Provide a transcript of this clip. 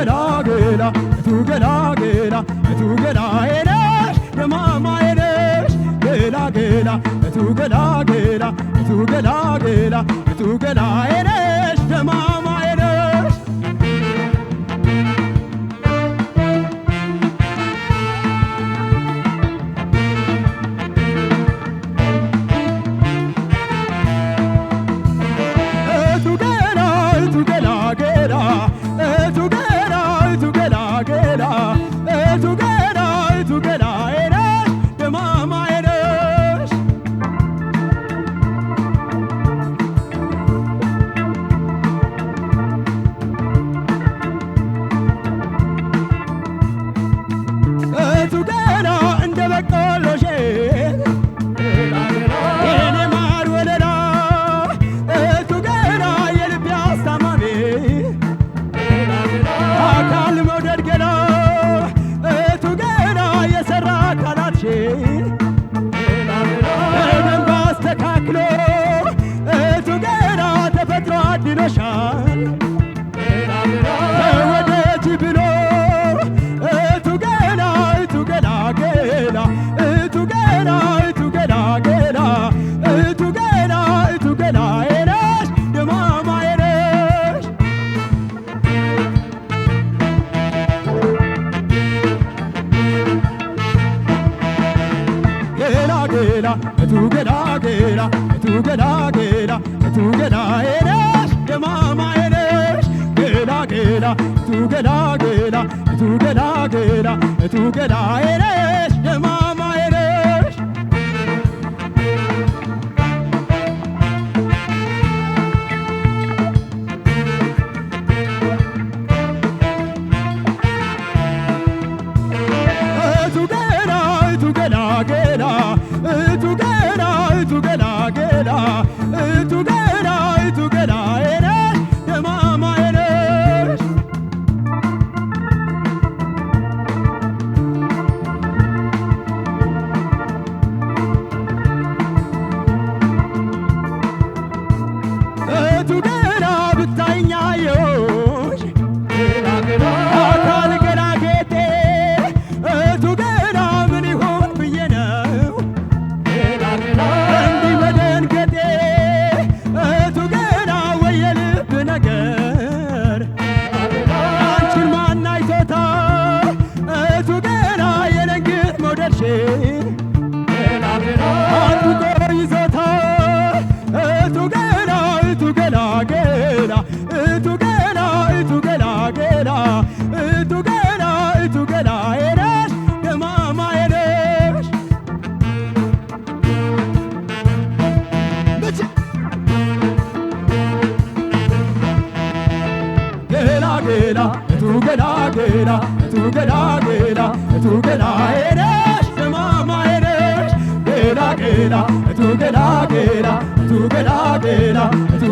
ገላ ገላ እቱ ገላ ገላ እቱ ገላ ሄነሽ ደማማ ሄነሽ ገላ ገላ እቱ ገላ ገላ እቱ ገላ ገላ እቱ ገላ ሄነሽ ደማማ ሄነሽ ወደጅ ብሎ እቱ ገላ እቱ ገላ ገላ እቱ ገላ እቱ ገላ ገላ እቱ ገላ እቱ ገላ ሄነሽ ደማማ ሄነሽ ገላ ገላ እቱ ገላ ገላ እቱ ገላ ገላ እቱ ገላ ሄነሽ ደማማ ሄነሽ ገላ ገላ እቱ ገላ ገላ እቱ ገላ ገላ እቱ ገላ ሄነሽ ደማማ ሄነሽ እቱ ገላ እቱ ገላ ገላ እቱ ገላ እቱ ገላ ገላ እቱ ገላ እቱ ገላ ሄነሽ ደማማ ሄነሽ እቱ ገላ ብታይኛየሽ አካል ገላ ጌጤ እቱ ገላ ምን ይሆን ብዬ ነው እንዲህ መደንገጤ እቱ ገላ ወየልብ ነገር አንቺን ማን አይቶታል እቱ ገላ የለንግት መውደድሽን አጥብቆ ይዞታል እቱ ገላ እቱ ገላ ገላ እቱ ገላ እቱ ገላ ገላ እቱ ገላ እቱ ገላ ሄነሽ ደማማ ሄነሽ ገላ ገላ እቱ ገላ ገላ እቱ ገላ ገላ እቱ ገላ ሄነሽ ደማማ ሄነሽ ገላ ገላ እቱ ገላ ገላ እቱ ገላ ገላ እቱ